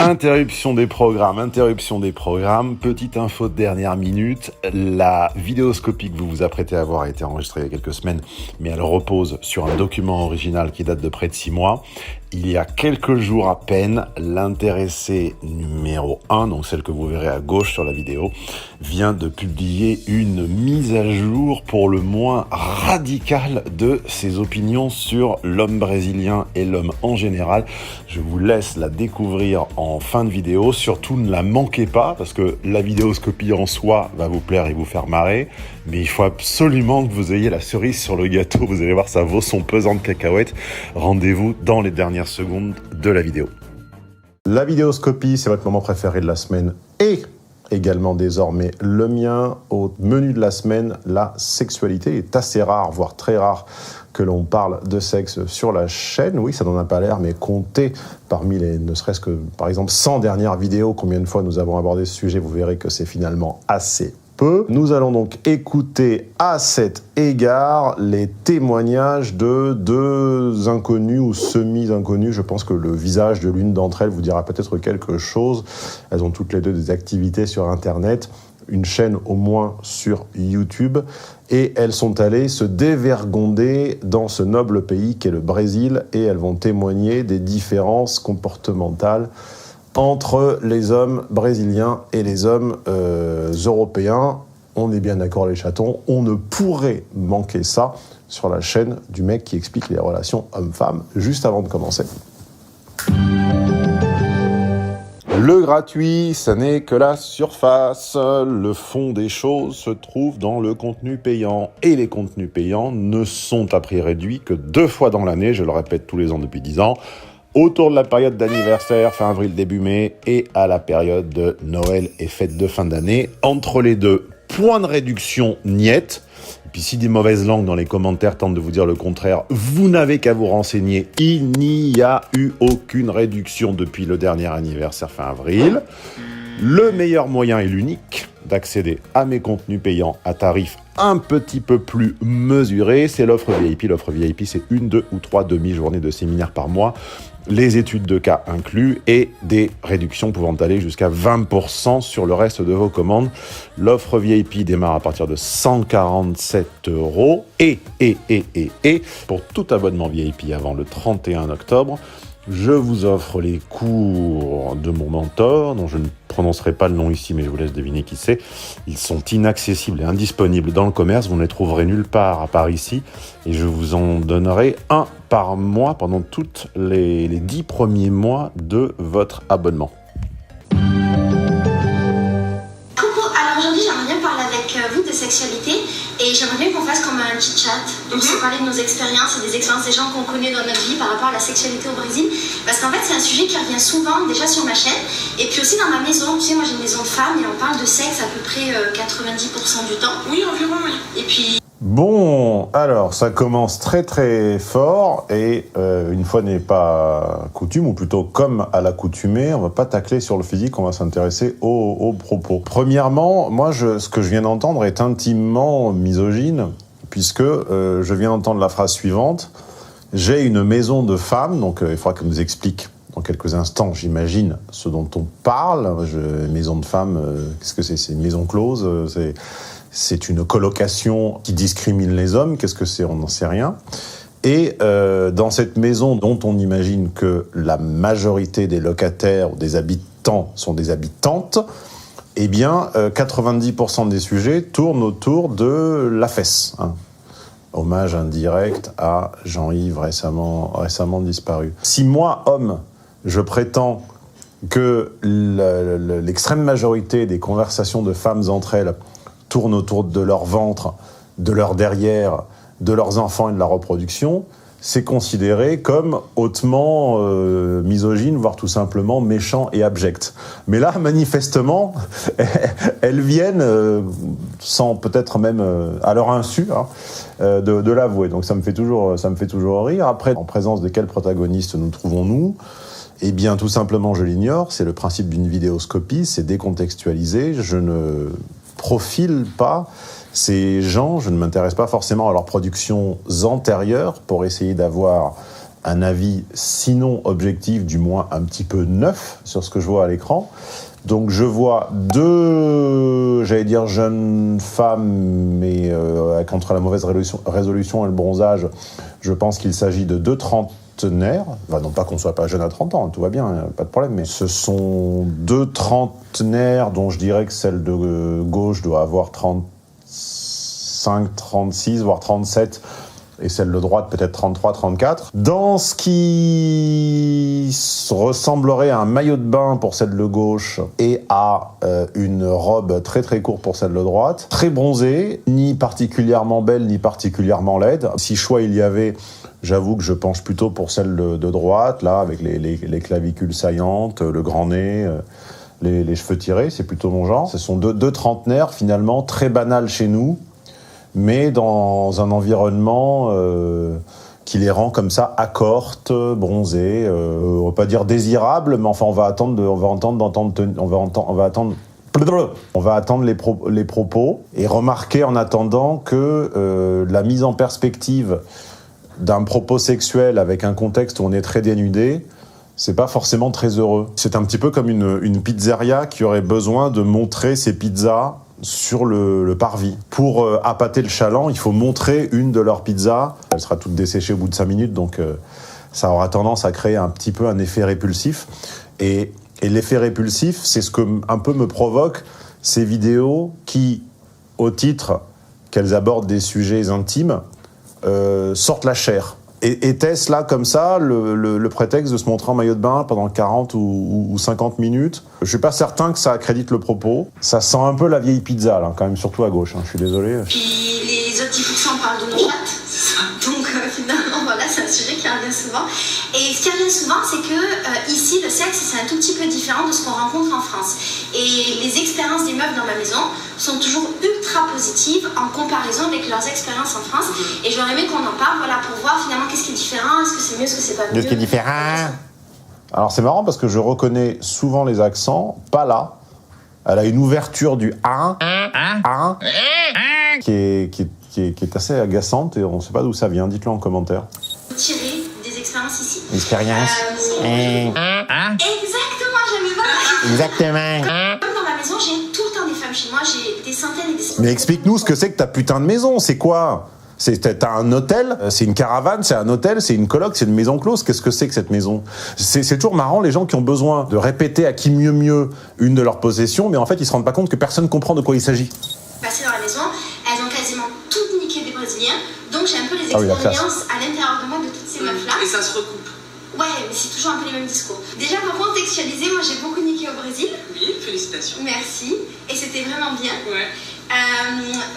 Interruption des programmes, petite info de dernière minute, la vidéoscopie que vous vous apprêtez à voir a été enregistrée il y a quelques semaines, mais elle repose sur un document original qui date de près de 6 mois. Il y a quelques jours à peine, l'intéressé numéro 1, donc celle que vous verrez à gauche sur la vidéo, vient de publier une mise à jour pour le moins radicale de ses opinions sur l'homme brésilien et l'homme en général. Je vous laisse la découvrir en fin de vidéo. Surtout ne la manquez pas parce que la vidéoscopie en soi va vous plaire et vous faire marrer. Mais il faut absolument que vous ayez la cerise sur le gâteau. Vous allez voir, ça vaut son pesant de cacahuètes. Rendez-vous dans les dernières secondes de la vidéo. La vidéoscopie, c'est votre moment préféré de la semaine et également désormais le mien. Au menu de la semaine, la sexualité est assez rare, voire très rare, que l'on parle de sexe sur la chaîne. Oui, ça n'en a pas l'air, mais comptez parmi les, ne serait-ce que, par exemple, 100 dernières vidéos, combien de fois nous avons abordé ce sujet, vous verrez que c'est finalement assez peu. Nous allons donc écouter à cet égard les témoignages de deux inconnus ou semi-inconnus. Je pense que le visage de l'une d'entre elles vous dira peut-être quelque chose. Elles ont toutes les deux des activités sur Internet, une chaîne au moins sur YouTube, et elles sont allées se dévergonder dans ce noble pays qu'est le Brésil, et elles vont témoigner des différences comportementales entre les hommes brésiliens et les hommes européens. On est bien d'accord les chatons, on ne pourrait manquer ça sur la chaîne du mec qui explique les relations hommes-femmes, juste avant de commencer. Le gratuit, ça n'est que la surface. Le fond des choses se trouve dans le contenu payant. Et les contenus payants ne sont à prix réduit que 2 fois dans l'année, je le répète tous les ans depuis 10 ans, autour de la période d'anniversaire, fin avril, début mai, et à la période de Noël et fête de fin d'année. Entre les deux, point de réduction niette. Et puis si des mauvaises langues dans les commentaires tentent de vous dire le contraire, vous n'avez qu'à vous renseigner. Il n'y a eu aucune réduction depuis le dernier anniversaire fin avril. Le meilleur moyen et l'unique d'accéder à mes contenus payants à tarif un petit peu plus mesuré, c'est l'offre VIP. L'offre VIP, c'est 1, 2 ou 3 demi-journées de séminaire par mois, les études de cas inclus et des réductions pouvant aller jusqu'à 20% sur le reste de vos commandes. L'offre VIP démarre à partir de 147 € et pour tout abonnement VIP avant le 31 octobre, je vous offre les cours de mon mentor, dont je ne prononcerai pas le nom ici, mais je vous laisse deviner qui c'est. Ils sont inaccessibles et indisponibles dans le commerce, vous ne les trouverez nulle part à part ici, et je vous en donnerai un par mois pendant tous les 10 premiers mois de votre abonnement. Aujourd'hui, j'aimerais bien parler avec vous de sexualité et j'aimerais bien qu'on fasse comme un petit chat. Donc, se parler de nos expériences et des expériences des gens qu'on connaît dans notre vie par rapport à la sexualité au Brésil. Parce qu'en fait, c'est un sujet qui revient souvent déjà sur ma chaîne et puis aussi dans ma maison. Tu sais, moi j'ai une maison de femmes et on parle de sexe à peu près 90% du temps. Oui, environ, oui. Et puis. Bon, alors ça commence très très fort et une fois n'est pas coutume, ou plutôt comme à l'accoutumée, on va pas tacler sur le physique, on va s'intéresser aux propos. Premièrement, moi ce que je viens d'entendre est intimement misogyne, puisque je viens d'entendre la phrase suivante: j'ai une maison de femmes, donc il faudra qu'elle nous explique dans quelques instants, j'imagine, ce dont on parle. Maison de femmes, qu'est-ce que c'est? C'est une maison close, c'est une colocation qui discrimine les hommes. Qu'est-ce que c'est? On n'en sait rien. Et dans cette maison dont on imagine que la majorité des locataires ou des habitants sont des habitantes, eh bien, 90% des sujets tournent autour de la fesse. Hein. Hommage indirect à Jean-Yves récemment disparu. Si moi, homme, je prétends que l'extrême majorité des conversations de femmes entre elles tournent autour de leur ventre, de leur derrière, de leurs enfants et de la reproduction, c'est considéré comme hautement misogyne, voire tout simplement méchant et abject. Mais là, manifestement, elles viennent, sans peut-être même à leur insu, de l'avouer. Donc ça me fait toujours rire. Après, en présence de quel protagoniste nous trouvons-nous ? Eh bien, tout simplement, je l'ignore. C'est le principe d'une vidéoscopie, c'est décontextualisé. Je ne profile pas ces gens, je ne m'intéresse pas forcément à leurs productions antérieures pour essayer d'avoir un avis sinon objectif, du moins un petit peu neuf sur ce que je vois à l'écran. Donc je vois deux, j'allais dire jeunes femmes, mais contre la mauvaise résolution et le bronzage, je pense qu'il s'agit de deux trentenaires. Enfin, non pas qu'on soit pas jeune à 30 ans, tout va bien, pas de problème, mais ce sont deux trentenaires dont je dirais que celle de gauche doit avoir 35, 36, voire 37, et celle de droite peut-être 33, 34. Dans ce qui ressemblerait à un maillot de bain pour celle de gauche et à une robe très très courte pour celle de droite, très bronzée, ni particulièrement belle ni particulièrement laide. Si choix il y avait, j'avoue que je penche plutôt pour celle de droite, là, avec les clavicules saillantes, le grand nez, les cheveux tirés, c'est plutôt mon genre. Ce sont deux trentenaires finalement très banals chez nous, mais dans un environnement qui les rend comme ça accortes, bronzés, on va pas dire désirables, mais enfin on va attendre les propos et remarquer en attendant que la mise en perspective d'un propos sexuel avec un contexte où on est très dénudé, c'est pas forcément très heureux. C'est un petit peu comme une pizzeria qui aurait besoin de montrer ses pizzas sur le parvis. Pour appâter le chaland, il faut montrer une de leurs pizzas. Elle sera toute desséchée au bout de 5 minutes, donc ça aura tendance à créer un petit peu un effet répulsif. Et l'effet répulsif, c'est ce que un peu me provoque ces vidéos qui, au titre qu'elles abordent des sujets intimes, sortent la chair. Et était-ce là, comme ça, le prétexte de se montrer en maillot de bain pendant 40 ou 50 minutes? Je suis pas certain que ça accrédite le propos. Ça sent un peu la vieille pizza, là, quand même, surtout à gauche, hein. Je suis désolé. Puis les autres 10% parlent de nos chattes. Donc finalement, voilà, c'est un sujet qui revient souvent. Et ce qui revient souvent, c'est que ici, le sexe, c'est un tout petit peu différent de ce qu'on rencontre en France. Et les expériences des meufs dans ma maison sont toujours ultra positives en comparaison avec leurs expériences en France. Et j'aurais aimé qu'on en parle, voilà, pour voir finalement qu'est-ce qui est différent, est-ce que c'est mieux, est-ce que c'est pas mieux. Qu'est-ce qui est différent? Alors c'est marrant parce que je reconnais souvent les accents, pas là. Elle a une ouverture du « un » qui est assez agaçante et on ne sait pas d'où ça vient. Dites-le en commentaire. Tirer des expériences ici. Expérience. Exactement, j'avais pas. Exactement. Comme dans ma maison, j'ai tout le temps des femmes chez moi, j'ai des centaines et des centaines. Mais explique-nous ce que c'est que ta putain de maison, c'est quoi? T'as un hôtel, c'est une caravane, c'est un hôtel, c'est une coloc, c'est une maison close. Qu'est-ce que c'est que cette maison? C'est toujours marrant, les gens qui ont besoin de répéter à qui mieux une de leurs possessions, mais en fait ils se rendent pas compte que personne comprend de quoi il s'agit. Passées dans la maison, elles ont quasiment toutes niqué des Brésiliens, donc j'ai un peu les expériences à l'intérieur de moi de toutes ces meufs-là. Et ça se recoupe. Ouais, mais c'est toujours un peu les mêmes discours. Déjà pour contextualiser, moi j'ai beaucoup niqué au Brésil. Oui, félicitations. Merci, et c'était vraiment bien. Ouais.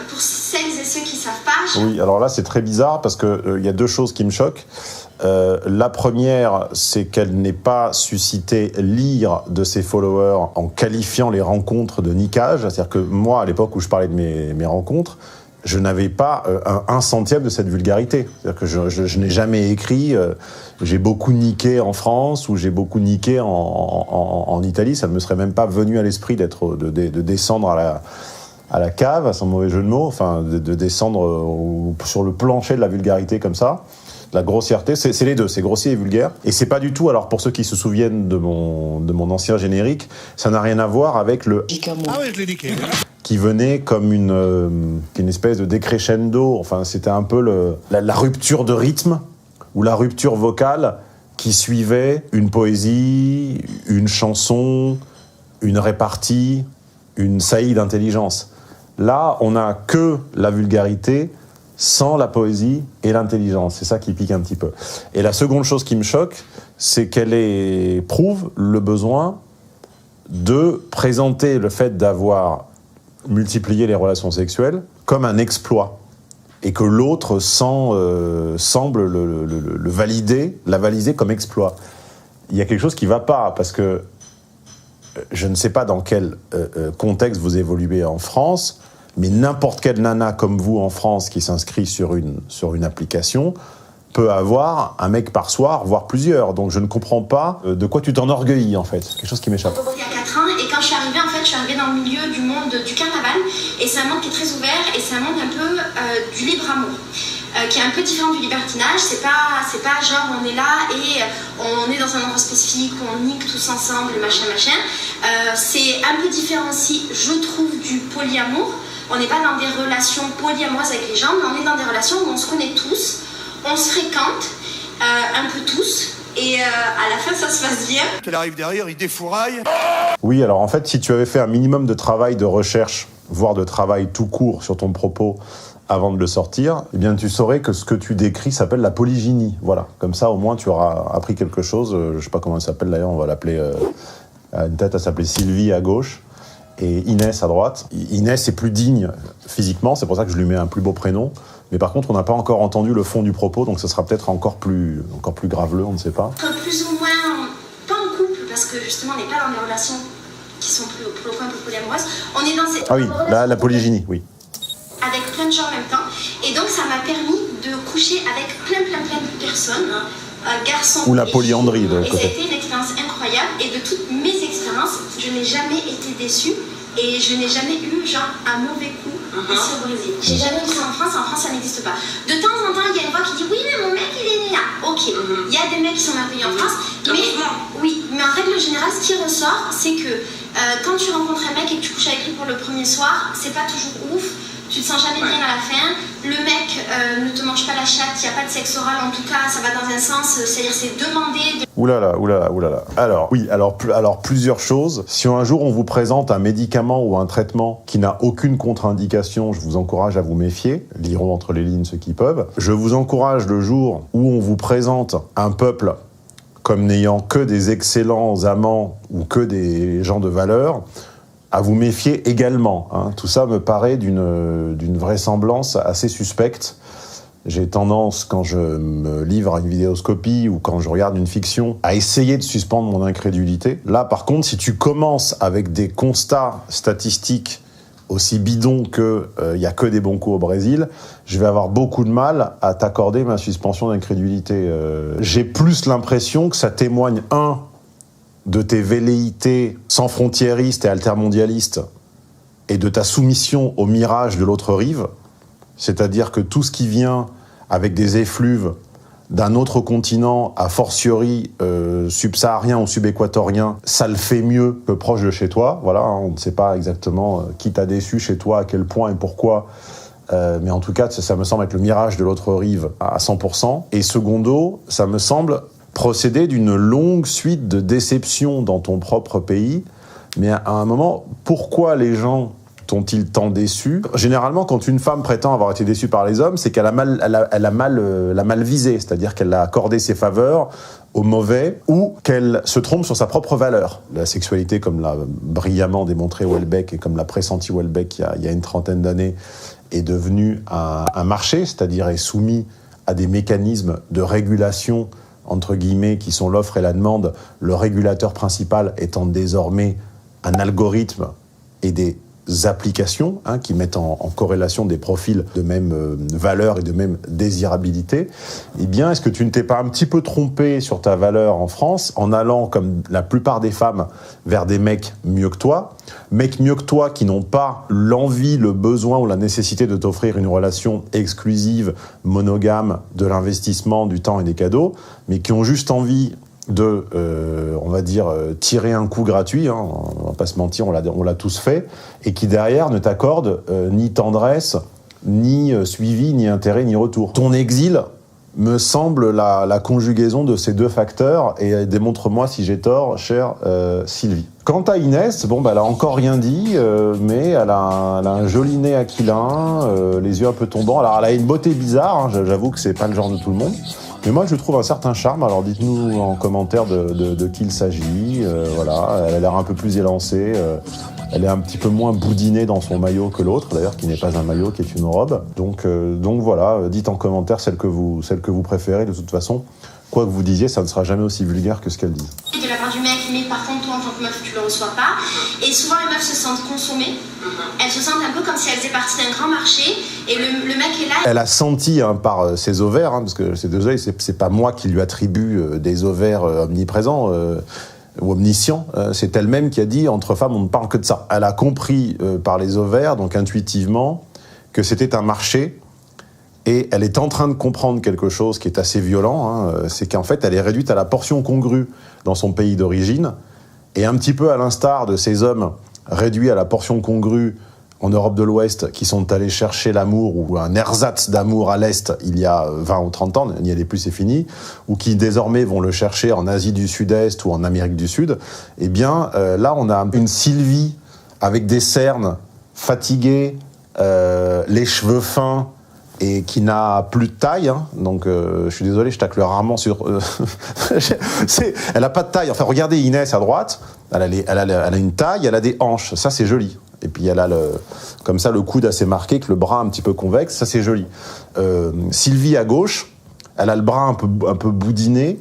Pour celles et ceux qui savent pas... Oui, alors là c'est très bizarre parce que y a deux choses qui me choquent. La première, c'est qu'elle n'ait pas suscité l'ire de ses followers en qualifiant les rencontres de niquage. C'est-à-dire que moi, à l'époque où je parlais de mes rencontres, je n'avais pas un centième de cette vulgarité. C'est-à-dire que je n'ai jamais écrit j'ai beaucoup niqué en France ou j'ai beaucoup niqué en Italie. Ça ne me serait même pas venu à l'esprit de descendre à la cave, à son mauvais jeu de mots, enfin de descendre sur le plancher de la vulgarité comme ça. La grossièreté, c'est les deux, c'est grossier et vulgaire. Et c'est pas du tout, alors pour ceux qui se souviennent de mon ancien générique, ça n'a rien à voir avec le... Ah oui, je l'ai niqué. Qui venait comme une espèce de décrescendo. Enfin, c'était un peu la rupture de rythme ou la rupture vocale qui suivait une poésie, une chanson, une répartie, une saillie d'intelligence. Là, on n'a que la vulgarité sans la poésie et l'intelligence. C'est ça qui pique un petit peu. Et la seconde chose qui me choque, c'est qu'elle éprouve le besoin de présenter le fait d'avoir multiplié les relations sexuelles comme un exploit. Et que l'autre semble le valider, la valider comme exploit. Il y a quelque chose qui ne va pas, parce que je ne sais pas dans quel contexte vous évoluez en France, mais n'importe quelle nana comme vous en France qui s'inscrit sur une application peut avoir un mec par soir, voire plusieurs. Donc je ne comprends pas de quoi tu t'enorgueillis en fait. Quelque chose qui m'échappe. Il y a 4 ans, et quand je suis arrivée, en fait, je suis arrivée dans le milieu du monde du carnaval, et c'est un monde qui est très ouvert, et c'est un monde un peu du libre amour. qui est un peu différent du libertinage. C'est pas genre on est là et on est dans un endroit spécifique où on nique tous ensemble, machin. C'est un peu différent aussi, je trouve, du polyamour. On n'est pas dans des relations polyamoureuses avec les gens, mais on est dans des relations où on se connaît tous, on se fréquente, un peu tous, et à la fin ça se passe bien. Elle arrive derrière, il défouraille. Oui, alors en fait, si tu avais fait un minimum de travail de recherche, voire de travail tout court sur ton propos avant de le sortir, eh bien tu saurais que ce que tu décris s'appelle la polygynie. Voilà, comme ça au moins tu auras appris quelque chose. Je sais pas comment elle s'appelle d'ailleurs, on va l'appeler... une tête, elle s'appelait Sylvie à gauche et Inès à droite. Inès est plus digne physiquement, c'est pour ça que je lui mets un plus beau prénom. Mais par contre, on n'a pas encore entendu le fond du propos, donc ce sera peut-être encore plus graveleux, on ne sait pas. Plus ou moins, pas en couple, parce que justement, on n'est pas dans des relations qui sont pour le coup un peu polyamoureuses. On est dans ces... Ah oui, la polygynie, oui. Avec plein de gens en même temps. Et donc, ça m'a permis de coucher avec plein de personnes. Garçons ou la polyandrie de l'autre côté. Et ça a été une expérience incroyable. Et de toutes mes expériences, je n'ai jamais été déçue. Et je n'ai jamais eu genre un mauvais coup ici au Brésil. J'ai jamais vu ça en France ça n'existe pas. De temps en temps, il y a une voix qui dit oui, mais mon mec il est né là. Ok, il y a des mecs qui sont merveilleux en France, mais en règle générale, ce qui ressort, c'est que quand tu rencontres un mec et que tu couches avec lui pour le premier soir, c'est pas toujours ouf. Tu te sens jamais bien à la fin. Le mec ne te mange pas la chatte, il n'y a pas de sexe oral, en tout cas, ça va dans un sens, c'est-à-dire c'est demandé. Oulala. Alors, oui, alors plusieurs choses. Si un jour on vous présente un médicament ou un traitement qui n'a aucune contre-indication, je vous encourage à vous méfier. Lirons entre les lignes ceux qui peuvent. Je vous encourage le jour où on vous présente un peuple comme n'ayant que des excellents amants ou que des gens de valeur, à vous méfier également. Hein. Tout ça me paraît d'une vraisemblance assez suspecte. J'ai tendance, quand je me livre à une vidéoscopie ou quand je regarde une fiction, à essayer de suspendre mon incrédulité. Là, par contre, si tu commences avec des constats statistiques aussi bidons que y a que des bons coups au Brésil, je vais avoir beaucoup de mal à t'accorder ma suspension d'incrédulité. J'ai plus l'impression que ça témoigne, de tes velléités sans frontiéristes et altermondialistes et de ta soumission au mirage de l'autre rive, c'est-à-dire que tout ce qui vient avec des effluves d'un autre continent, a fortiori subsaharien ou subéquatorien, ça le fait mieux que proche de chez toi. Voilà, on ne sait pas exactement qui t'a déçu chez toi, à quel point et pourquoi, mais en tout cas, ça me semble être le mirage de l'autre rive à 100%. Et secondo, ça me semble procéder d'une longue suite de déceptions dans ton propre pays. Mais à un moment, pourquoi les gens t'ont-ils tant déçu ? Généralement, quand une femme prétend avoir été déçue par les hommes, c'est qu'elle a mal visé, c'est-à-dire qu'elle a accordé ses faveurs aux mauvais ou qu'elle se trompe sur sa propre valeur. La sexualité, comme l'a brillamment démontré Houellebecq et comme l'a pressenti Houellebecq il y a une trentaine d'années, est devenue un marché, c'est-à-dire est soumis à des mécanismes de régulation entre guillemets, qui sont l'offre et la demande, le régulateur principal étant désormais un algorithme et des applications qui mettent en corrélation des profils de même valeur et de même désirabilité, eh bien, est-ce que tu ne t'es pas un petit peu trompé sur ta valeur en France en allant, comme la plupart des femmes, vers des mecs mieux que toi qui n'ont pas l'envie, le besoin ou la nécessité de t'offrir une relation exclusive, monogame, de l'investissement, du temps et des cadeaux, mais qui ont juste envie de, on va dire, tirer un coup gratuit, on va pas se mentir, on l'a tous fait, et qui derrière ne t'accorde ni tendresse, ni suivi, ni intérêt, ni retour. Ton exil me semble la conjugaison de ces deux facteurs, et démontre-moi si j'ai tort, chère Sylvie. Quant à Inès, elle a encore rien dit, mais elle a un joli nez aquilin, les yeux un peu tombants. Alors elle a une beauté bizarre, j'avoue que c'est pas le genre de tout le monde. Mais moi, je trouve un certain charme. Alors, dites-nous en commentaire de qui il s'agit. Voilà, elle a l'air un peu plus élancée. Elle est un petit peu moins boudinée dans son maillot que l'autre, d'ailleurs, qui n'est pas un maillot, qui est une robe. Donc voilà, dites en commentaire celle que vous préférez. De toute façon, quoi que vous disiez, ça ne sera jamais aussi vulgaire que ce qu'elle dit. De la part du mec, mais par contre, toi, en tant que meuf, tu le reçois pas. Et souvent, les meufs se sentent consommées. Elles se sentent un peu comme si elles faisaient partie d'un grand marché. Et le mec est là. Elle a senti par ses ovaires, parce que ces deux œils, c'est pas moi qui lui attribue des ovaires omniprésents ou omniscients. C'est elle-même qui a dit, entre femmes, on ne parle que de ça. Elle a compris par les ovaires, donc intuitivement, que c'était un marché Et elle est en train de comprendre quelque chose qui est assez violent, hein, c'est qu'en fait, elle est réduite à la portion congrue dans son pays d'origine, et un petit peu à l'instar de ces hommes réduits à la portion congrue en Europe de l'Ouest, qui sont allés chercher l'amour, ou un ersatz d'amour à l'Est, il y a 20 ou 30 ans, n'y allez plus, c'est fini, ou qui désormais vont le chercher en Asie du Sud-Est ou en Amérique du Sud, eh bien, là, on a une Sylvie avec des cernes, fatiguée, les cheveux fins, et qui n'a plus de taille, hein. Donc je suis désolé, je tacle rarement sur... elle n'a pas de taille. Enfin, regardez Inès à droite, elle a une taille, elle a des hanches, ça c'est joli. Et puis elle a comme ça le coude assez marqué, que le bras un petit peu convexe, ça c'est joli. Sylvie à gauche, elle a le bras un peu boudiné,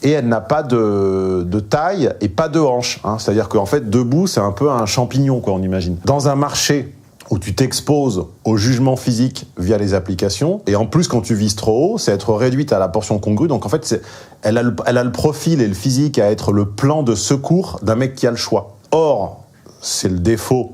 et elle n'a pas de taille et pas de hanches, hein. C'est-à-dire qu'en fait, debout, c'est un peu un champignon, quoi, on imagine. Dans un marché où tu t'exposes au jugement physique via les applications, et en plus, quand tu vises trop haut, c'est être réduite à la portion congrue. Donc en fait, elle a le profil et le physique à être le plan de secours d'un mec qui a le choix. Or, c'est le défaut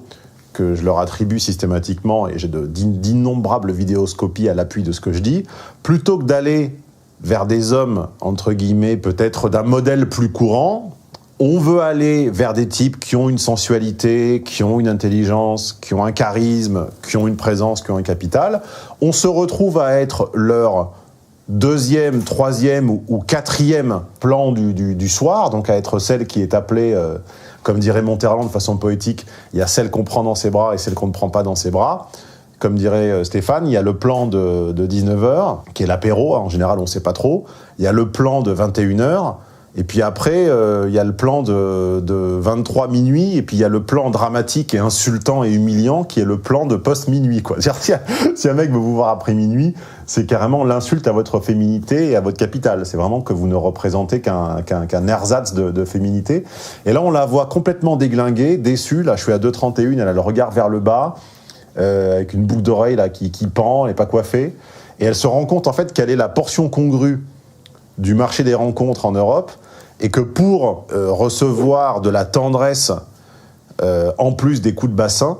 que je leur attribue systématiquement, et j'ai d'innombrables vidéoscopies à l'appui de ce que je dis, plutôt que d'aller vers des hommes, entre guillemets, peut-être d'un modèle plus courant, on veut aller vers des types qui ont une sensualité, qui ont une intelligence, qui ont un charisme, qui ont une présence, qui ont un capital. On se retrouve à être leur deuxième, troisième ou quatrième plan du soir, donc à être celle qui est appelée, comme dirait Monterland de façon poétique, il y a celle qu'on prend dans ses bras et celle qu'on ne prend pas dans ses bras. Comme dirait Stéphane, il y a le plan de 19h, qui est l'apéro, en général on ne sait pas trop. Il y a le plan de 21h, et puis après, il y a le plan de 23 minuit, et puis il y a le plan dramatique et insultant et humiliant, qui est le plan de post-minuit, quoi. Si un mec veut vous voir après minuit, c'est carrément l'insulte à votre féminité et à votre capital. C'est vraiment que vous ne représentez qu'un ersatz de féminité. Et là, on la voit complètement déglinguée, déçue. Là, je suis à 2h31, elle a le regard vers le bas, avec une boucle d'oreille là qui pend, elle n'est pas coiffée. Et elle se rend compte, en fait, qu'elle est la portion congrue du marché des rencontres en Europe, et que pour recevoir de la tendresse, en plus des coups de bassin,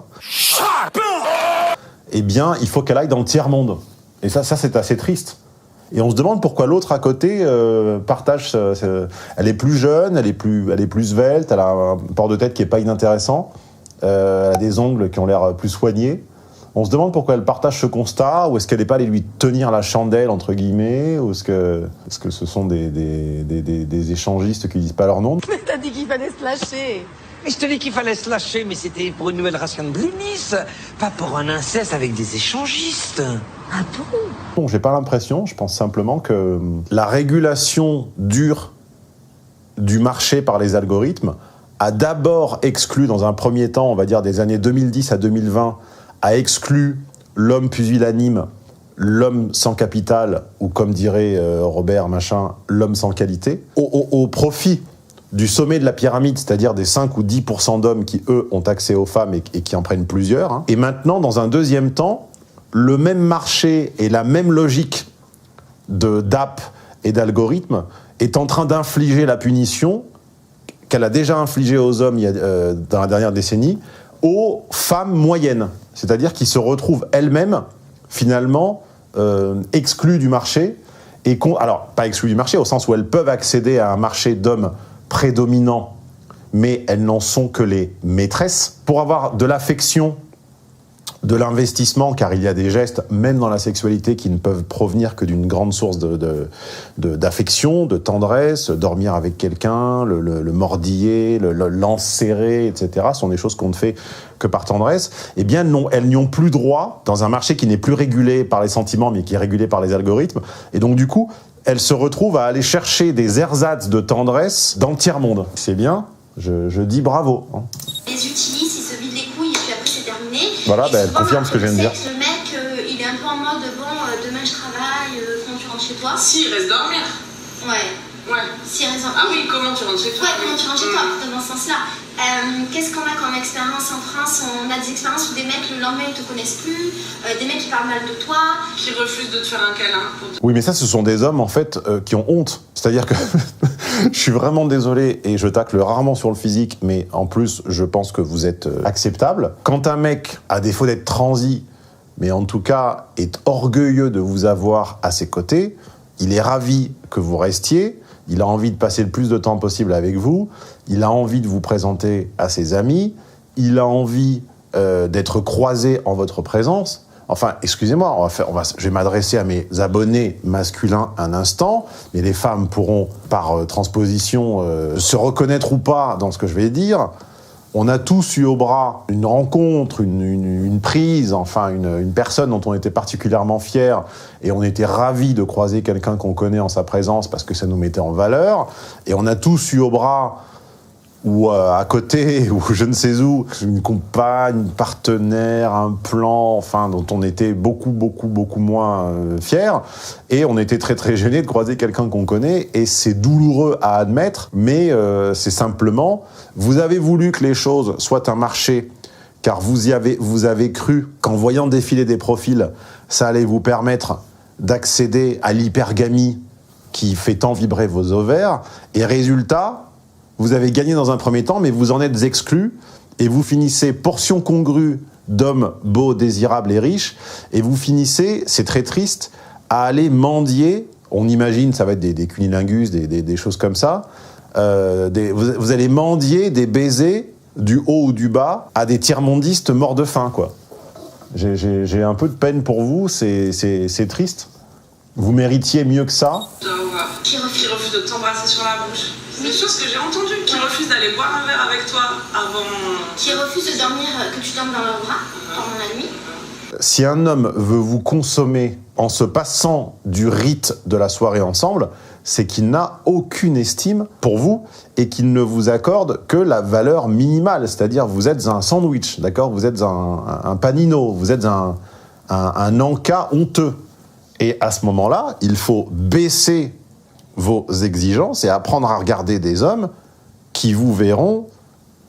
eh bien, il faut qu'elle aille dans le tiers-monde. Et ça c'est assez triste. Et on se demande pourquoi l'autre à côté partage... elle est plus jeune, elle est plus svelte, elle a un port de tête qui n'est pas inintéressant, elle a des ongles qui ont l'air plus soignés. On se demande pourquoi elle partage ce constat, ou est-ce qu'elle n'est pas allée lui tenir la chandelle, entre guillemets, ou est-ce que ce sont des échangistes qui disent pas leur nom. Mais t'as dit qu'il fallait se lâcher. Mais je te dis qu'il fallait se lâcher, mais c'était pour une nouvelle ration de blinis, pas pour un inceste avec des échangistes. Ah bon? Bon, j'ai pas l'impression, je pense simplement que la régulation dure du marché par les algorithmes a d'abord exclu, dans un premier temps, on va dire des années 2010 à 2020, a exclu l'homme pusillanime, l'homme sans capital, ou comme dirait Robert Machin, l'homme sans qualité, au profit du sommet de la pyramide, c'est-à-dire des 5 ou 10% d'hommes qui, eux, ont accès aux femmes et qui en prennent plusieurs. Hein. Et maintenant, dans un deuxième temps, le même marché et la même logique d'app et d'algorithme est en train d'infliger la punition qu'elle a déjà infligée aux hommes dans la dernière décennie, aux femmes moyennes, c'est-à-dire qui se retrouvent elles-mêmes, finalement, exclues du marché, alors, pas exclues du marché, au sens où elles peuvent accéder à un marché d'hommes prédominants, mais elles n'en sont que les maîtresses. Pour avoir de l'affection, de l'investissement, car il y a des gestes, même dans la sexualité, qui ne peuvent provenir que d'une grande source d'affection, de tendresse, dormir avec quelqu'un, le mordiller, l'enserrer, etc., sont des choses qu'on ne fait que par tendresse. Eh bien, non, elles n'y ont plus droit dans un marché qui n'est plus régulé par les sentiments, mais qui est régulé par les algorithmes. Et donc, du coup, elles se retrouvent à aller chercher des ersatz de tendresse dans le tiers-monde. C'est bien, je dis bravo. Hein. Les utilisent, ils se vident les couilles et puis après c'est terminé. Voilà, elle confirme ce que je viens de dire. Le mec, il est un peu en mode demain je travaille, quand tu rentres chez toi. Si, il reste dormir. Ouais. Si, raison. Ah oui, comment tu rentres chez toi? Ouais, comment tu rentres chez toi, plutôt dans ce sens-là. Qu'est-ce qu'on a comme expérience en France? On a des expériences où des mecs, le lendemain, ils te connaissent plus, des mecs qui parlent mal de toi. Qui refusent de te faire un câlin. Oui, mais ça, ce sont des hommes, en fait, qui ont honte. C'est-à-dire que je suis vraiment désolé, et je tacle rarement sur le physique, mais en plus, je pense que vous êtes acceptable. Quand un mec, à défaut d'être transi, mais en tout cas est orgueilleux de vous avoir à ses côtés. Il est ravi que vous restiez. Il a envie de passer le plus de temps possible avec vous. Il a envie de vous présenter à ses amis. Il a envie d'être croisé en votre présence. Enfin, excusez-moi, je vais m'adresser à mes abonnés masculins un instant, mais les femmes pourront, par transposition, se reconnaître ou pas dans ce que je vais dire. On a tous eu au bras une rencontre, une prise, enfin une personne dont on était particulièrement fiers, et on était ravis de croiser quelqu'un qu'on connaît en sa présence parce que ça nous mettait en valeur. Et on a tous eu au bras, ou à côté, ou je ne sais où, une compagne, un partenaire, un plan, enfin, dont on était beaucoup moins fiers. Et on était très gênés de croiser quelqu'un qu'on connaît, et c'est douloureux à admettre, mais c'est simplement, vous avez voulu que les choses soient un marché, car vous avez cru qu'en voyant défiler des profils, ça allait vous permettre d'accéder à l'hypergamie qui fait tant vibrer vos ovaires, et résultat, vous avez gagné dans un premier temps, mais vous en êtes exclus, et vous finissez portion congrue d'hommes beaux, désirables et riches, et vous finissez, c'est très triste, à aller mendier, on imagine, ça va être des cunilingus, des choses comme ça, vous allez mendier des baisers du haut ou du bas à des tiers-mondistes morts de faim, quoi. J'ai un peu de peine pour vous, c'est triste. Vous méritiez mieux que ça. Qui refuse de t'embrasser sur la bouche. C'est des choses que j'ai entendues. Qui refuse d'aller boire un verre avec toi avant... Qui refuse de dormir, que tu dormes dans leur bras pendant la nuit. Si un homme veut vous consommer en se passant du rite de la soirée ensemble, c'est qu'il n'a aucune estime pour vous et qu'il ne vous accorde que la valeur minimale. C'est-à-dire, vous êtes un sandwich, d'accord ? Vous êtes un panino, vous êtes un encas honteux. Et à ce moment-là, il faut baisser vos exigences et apprendre à regarder des hommes qui vous verront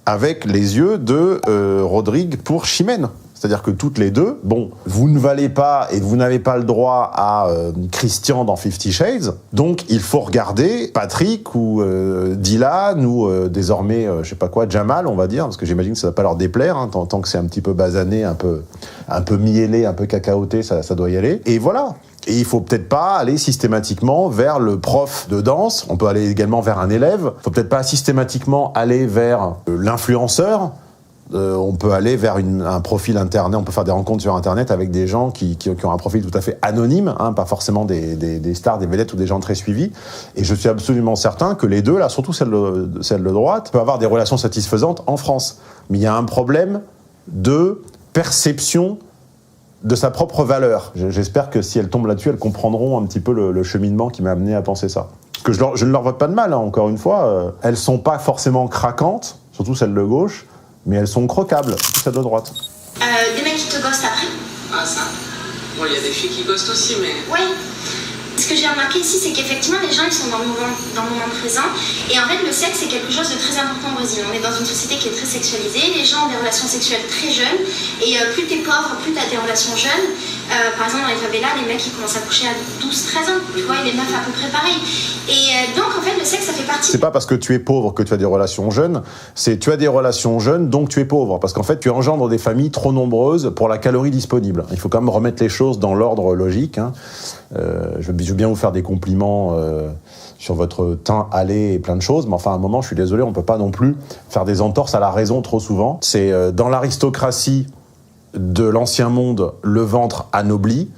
avec les yeux de Rodrigue pour Chimène. C'est-à-dire que toutes les deux, bon, vous ne valez pas et vous n'avez pas le droit à Christian dans 50 Shades, donc il faut regarder Patrick ou Dylan ou désormais, je sais pas quoi, Jamal, on va dire, parce que j'imagine que ça ne va pas leur déplaire, hein, tant que c'est un petit peu basané, un peu miellé, un peu cacaoté, ça doit y aller. Et voilà. Et il faut peut-être pas aller systématiquement vers le prof de danse, on peut aller également vers un élève, il faut peut-être pas systématiquement aller vers l'influenceur, on peut aller vers un profil internet, on peut faire des rencontres sur internet avec des gens qui ont un profil tout à fait anonyme, hein, pas forcément des stars, des vedettes ou des gens très suivis. Et je suis absolument certain que les deux, là, surtout celle de droite, peuvent avoir des relations satisfaisantes en France. Mais il y a un problème de perception de sa propre valeur. J'espère que si elles tombent là-dessus, elles comprendront un petit peu le cheminement qui m'a amené à penser ça. Parce que je ne leur veux pas de mal, hein, encore une fois. Elles sont pas forcément craquantes, surtout celles de gauche, mais elles sont croquables, surtout celles de droite. Des mecs qui te ghostent après. Ah ça. Bon, il y a des filles qui ghostent aussi, mais... Ouais. Ce que j'ai remarqué ici, c'est qu'effectivement, les gens, ils sont dans le moment présent. Et en fait, le sexe, c'est quelque chose de très important au Brésil. On est dans une société qui est très sexualisée. Les gens ont des relations sexuelles très jeunes. Et plus t'es pauvre, plus t'as des relations jeunes. Par exemple, dans les favelas, les mecs, ils commencent à coucher à 12-13 ans. Tu vois, et les meufs à peu près pareil. Et donc, en fait, le sexe, ça fait partie... C'est pas parce que tu es pauvre que tu as des relations jeunes. C'est tu as des relations jeunes, donc tu es pauvre. Parce qu'en fait, tu engendres des familles trop nombreuses pour la calorie disponible. Il faut quand même remettre les choses dans l'ordre logique, hein. Je veux bien vous faire des compliments sur votre teint allé et plein de choses, mais enfin à un moment, je suis désolé, on ne peut pas non plus faire des entorses à la raison trop souvent. C'est dans l'aristocratie de l'ancien monde, le ventre anoblit.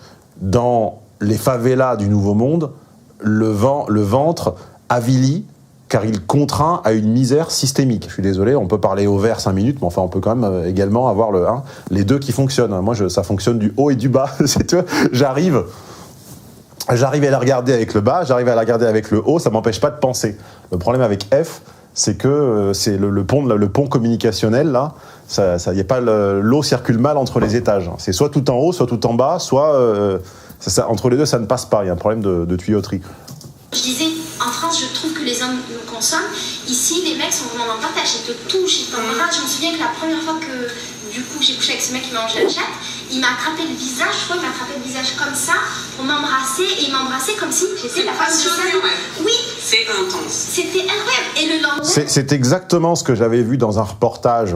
Dans les favelas du nouveau monde, le ventre avilit, car il contraint à une misère systémique. Je suis désolé, on peut parler ovaire 5 minutes, mais enfin on peut quand même également avoir les deux qui fonctionnent. Moi, ça fonctionne du haut et du bas. J'arrive à la regarder avec le bas, j'arrive à la regarder avec le haut, ça m'empêche pas de penser. Le problème avec F, c'est que c'est le pont communicationnel, là, y a pas l'eau circule mal entre les étages. C'est soit tout en haut, soit tout en bas, soit entre les deux, ça ne passe pas. Il y a un problème de tuyauterie. Je disais, en France, je trouve que les hommes nous consomment. Ici, les mecs sont vraiment dans le partage. Ils te touchent, ils t'embrassent. Je me souviens que la première fois que, du coup, j'ai couché avec ce mec qui m'a mangé la chatte, il m'a attrapé le visage, je crois qu'il m'a attrapé le visage comme ça, pour m'embrasser, et il m'embrassait comme si j'étais la femme de sa vie. Oui. C'est intense. C'était incroyable. Et le lendemain... C'est exactement ce que j'avais vu dans un reportage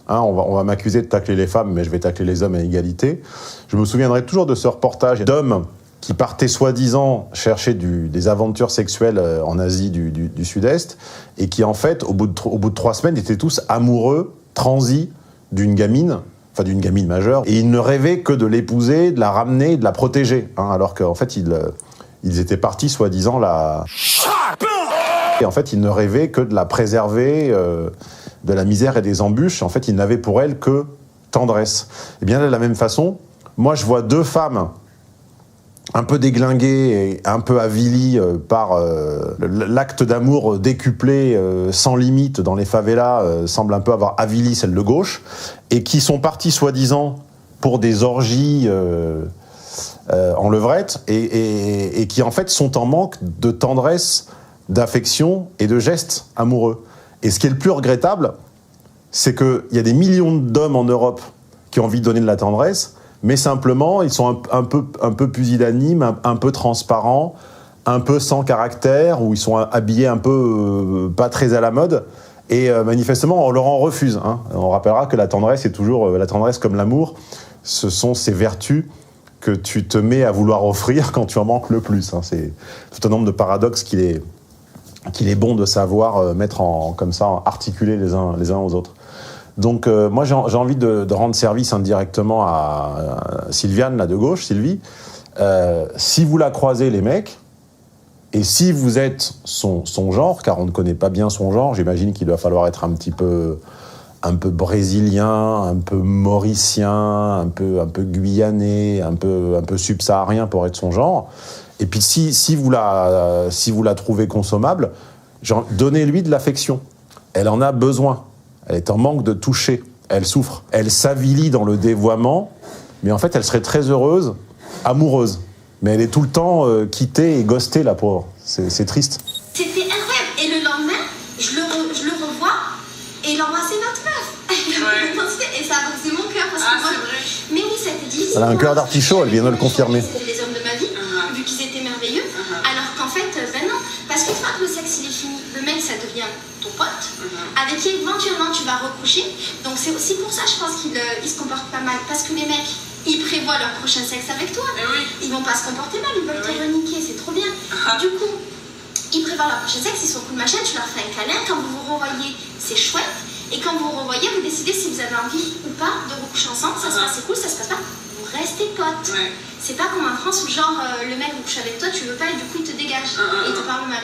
Hein, on va m'accuser de tacler les femmes, mais je vais tacler les hommes à égalité. Je me souviendrai toujours de ce reportage d'hommes qui partaient soi-disant chercher des aventures sexuelles en Asie du Sud-Est, et qui en fait, au bout de 3 semaines, étaient tous amoureux, transis d'une gamine majeure, et ils ne rêvaient que de l'épouser, de la ramener, de la protéger, hein, alors qu'en fait, ils étaient partis soi-disant et en fait, ils ne rêvaient que de la préserver de la misère et des embûches. En fait, ils n'avaient pour elle que tendresse. Et bien, de la même façon, moi, je vois 2 femmes un peu déglinguées et un peu avilies par l'acte d'amour décuplé sans limite dans les favelas, semble un peu avoir avili celle de gauche, et qui sont parties soi-disant pour des orgies en levrette, et qui en fait sont en manque de tendresse, d'affection et de gestes amoureux. Et ce qui est le plus regrettable, c'est qu'il y a des millions d'hommes en Europe qui ont envie de donner de la tendresse, mais simplement, ils sont un peu pusillanimes, un peu transparents, un peu sans caractère, ou ils sont habillés un peu pas très à la mode. Et manifestement, on leur en refuse. Hein. On rappellera que la tendresse est toujours... la tendresse comme l'amour, ce sont ces vertus que tu te mets à vouloir offrir quand tu en manques le plus. Hein. C'est tout un nombre de paradoxes qu'il est bon de savoir mettre comme ça, articuler les uns aux autres. Donc moi j'ai envie de rendre service indirectement à Sylviane, là de gauche, Sylvie. Si vous la croisez, les mecs, et si vous êtes son genre, car on ne connaît pas bien son genre, j'imagine qu'il va falloir être un peu brésilien, un peu mauricien, un peu guyanais, un peu subsaharien pour être son genre. Et puis si vous la trouvez consommable, donnez-lui de l'affection. Elle en a besoin. Elle est en manque de toucher. Elle souffre. Elle s'avilit dans le dévoiement, mais en fait, elle serait très heureuse, amoureuse. Mais elle est tout le temps quittée et ghostée, la pauvre. C'est triste. C'était incroyable. Et le lendemain, je le revois et il embrassait notre meuf. Et ça a brisé mon cœur. Parce que moi, c'est vrai. Mais oui, ça a été difficile. Elle a un cœur d'artichaut, elle vient de le confirmer. C'était les hommes de ma vie, vu qu'ils étaient merveilleux. Alors qu'en fait, ben non. Parce qu'une fois que le sexe il est fini, le mec ça devient ton pote, avec qui éventuellement tu vas recoucher. Donc c'est aussi pour ça, je pense qu'il se comporte pas mal. Parce que les mecs, ils prévoient leur prochain sexe avec toi. Ils vont pas se comporter mal, ils veulent te reniquer, c'est trop bien. Du coup, ils prévoient leur prochain sexe, ils sont au coup de machette, tu leur fais un câlin. Quand vous vous revoyez, c'est chouette. Et quand vous vous revoyez, vous décidez si vous avez envie ou pas de recoucher ensemble. Ça se passe, c'est cool, ça se passe pas. Vous restez potes. C'est pas comme en France où genre le mec vous couche avec toi, tu veux pas et du coup il te dégage et il te parle mal.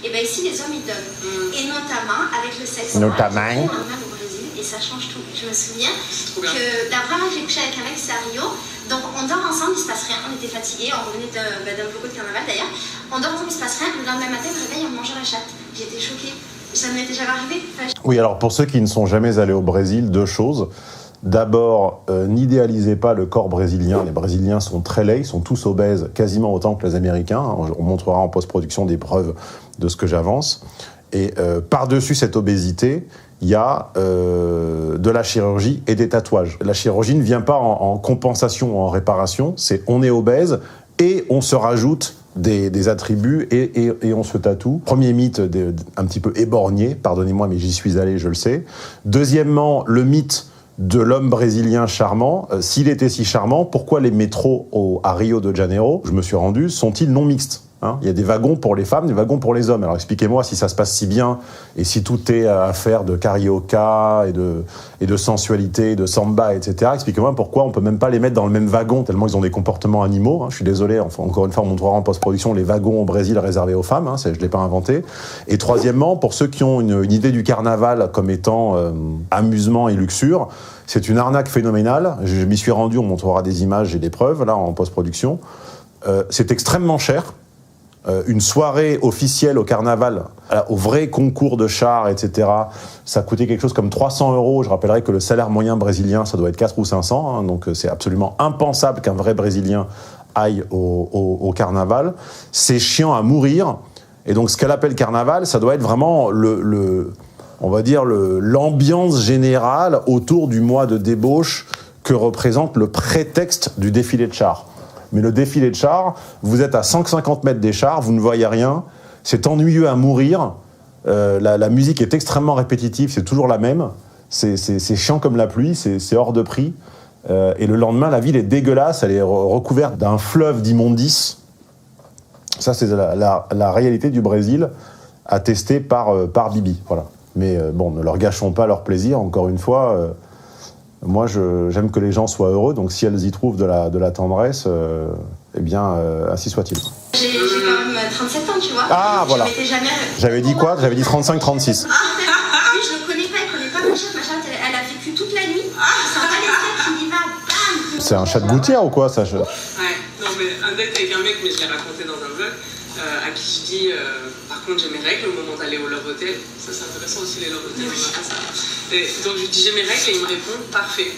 Et ben ici les hommes ils donnent. Et notamment avec le sexe. Notamment. Au Brésil et ça change tout. Je me souviens que la première fois que j'ai couché avec un mec c'était à Rio. Donc on dort ensemble, il se passe rien, on était fatigués, on revenait d'un beaucoup de carnaval d'ailleurs. On dort ensemble, il se passe rien, le lendemain matin je me réveille en mangeant la chatte. J'étais choquée. Ça ne m'était jamais arrivé. Oui, alors pour ceux qui ne sont jamais allés au Brésil, 2 choses. D'abord, n'idéalisez pas le corps brésilien. Les Brésiliens sont très laids, ils sont tous obèses, quasiment autant que les Américains. On montrera en post-production des preuves de ce que j'avance. Et par-dessus cette obésité, il y a de la chirurgie et des tatouages. La chirurgie ne vient pas en compensation ou en réparation, c'est on est obèse et on se rajoute des attributs et on se tatoue. Premier mythe un petit peu éborgné, pardonnez-moi mais j'y suis allé, je le sais. Deuxièmement, le mythe de l'homme brésilien charmant. S'il était si charmant, pourquoi les métros à Rio de Janeiro, je me suis rendu, sont-ils non mixtes ? Il y a des wagons pour les femmes, des wagons pour les hommes. Alors expliquez-moi si ça se passe si bien et si tout est affaire de carioca et de sensualité, de samba, etc. Expliquez-moi pourquoi on peut même pas les mettre dans le même wagon tellement ils ont des comportements animaux. Je suis désolé, encore une fois on montrera en post-production les wagons au Brésil réservés aux femmes, je ne l'ai pas inventé. Et troisièmement, pour ceux qui ont une idée du carnaval comme étant amusement et luxure, c'est une arnaque phénoménale. Je m'y suis rendu, on montrera des images et des preuves là en post-production. C'est extrêmement cher. Une soirée officielle au carnaval, au vrai concours de chars, etc., ça coûtait quelque chose comme 300 €. Je rappellerai que le salaire moyen brésilien, ça doit être 4 ou 500, donc c'est absolument impensable qu'un vrai Brésilien aille au carnaval. C'est chiant à mourir, et donc ce qu'elle appelle carnaval, ça doit être vraiment on va dire l'ambiance générale autour du mois de débauche que représente le prétexte du défilé de chars. Mais le défilé de chars, vous êtes à 150 mètres des chars, vous ne voyez rien, c'est ennuyeux à mourir, la musique est extrêmement répétitive, c'est toujours la même, c'est chiant comme la pluie, c'est hors de prix. Et le lendemain, la ville est dégueulasse, elle est recouverte d'un fleuve d'immondices. Ça, c'est la réalité du Brésil, attestée par Bibi. Voilà. Mais bon, ne leur gâchons pas leur plaisir, encore une fois. Moi, j'aime que les gens soient heureux, donc si elles y trouvent de la tendresse, eh bien, ainsi soit-il. J'ai quand même 37 ans, tu vois. Ah, voilà. Jamais... J'avais dit quoi? J'avais dit 35-36. Lui, je le connais pas, il connaît pas ma chatte, elle a vécu toute la nuit. Il sent pas les steaks, il y va, bam. C'est un chat de gouttière ou quoi, ça? Ouais, non mais un date avec un mec, mais je l'ai raconté dans un vlog, à qui je dis, par contre j'ai mes règles au moment d'aller au Love Hotel. Ça c'est intéressant aussi les Love Hotels, on a fait ça. Et donc je lui dis j'ai mes règles et il me répond parfait.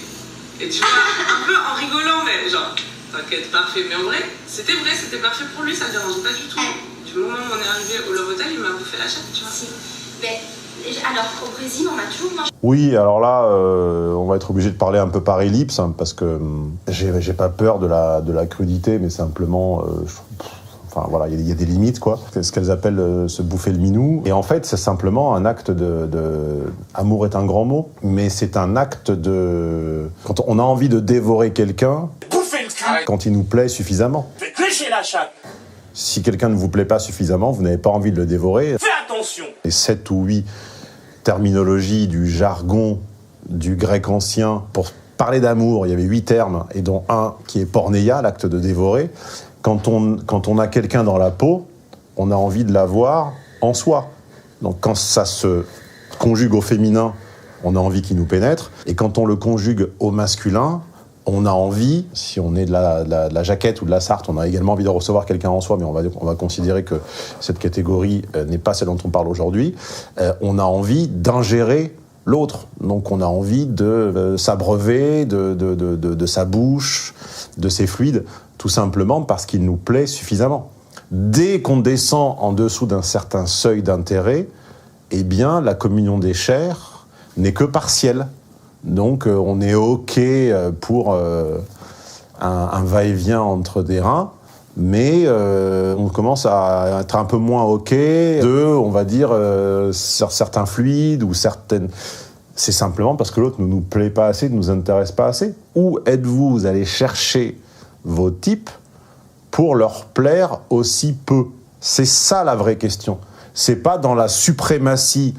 Et tu vois, un peu en rigolant, mais genre, t'inquiète, parfait. Mais en vrai, c'était parfait pour lui, ça le dérangeait pas du tout. Du moment où on est arrivé au Love Hotel, il m'a bouffé la chatte, tu vois. Mais, alors, au Brésil, on a toujours mangé. Oui, alors là, on va être obligé de parler un peu par ellipse, hein, parce que j'ai pas peur de la crudité, mais simplement, enfin voilà, il y a des limites, quoi. C'est ce qu'elles appellent se bouffer le minou. Et en fait, c'est simplement un acte amour est un grand mot, mais c'est un acte de... Quand on a envie de dévorer quelqu'un, quand il nous plaît suffisamment. Faites lécher la chatte. Si quelqu'un ne vous plaît pas suffisamment, vous n'avez pas envie de le dévorer. Fais attention. Les 7 ou 8 terminologies du jargon du grec ancien pour parler d'amour, il y avait 8 termes, et dont un qui est porneia, l'acte de dévorer. Quand on a quelqu'un dans la peau, on a envie de l'avoir en soi. Donc quand ça se conjugue au féminin, on a envie qu'il nous pénètre. Et quand on le conjugue au masculin, on a envie, si on est de la Jaquette ou de la Sarthe, on a également envie de recevoir quelqu'un en soi, mais on va considérer que cette catégorie n'est pas celle dont on parle aujourd'hui. On a envie d'ingérer l'autre. Donc on a envie de s'abreuver de sa bouche, de ses fluides, tout simplement parce qu'il nous plaît suffisamment. Dès qu'on descend en dessous d'un certain seuil d'intérêt, eh bien la communion des chairs n'est que partielle. Donc on est OK pour un va-et-vient entre des reins, mais on commence à être un peu moins OK on va dire, certains fluides ou certaines... C'est simplement parce que l'autre ne nous plaît pas assez, ne nous intéresse pas assez. Où êtes-vous allés chercher vos types pour leur plaire aussi peu? C'est ça la vraie question. C'est pas dans la suprématie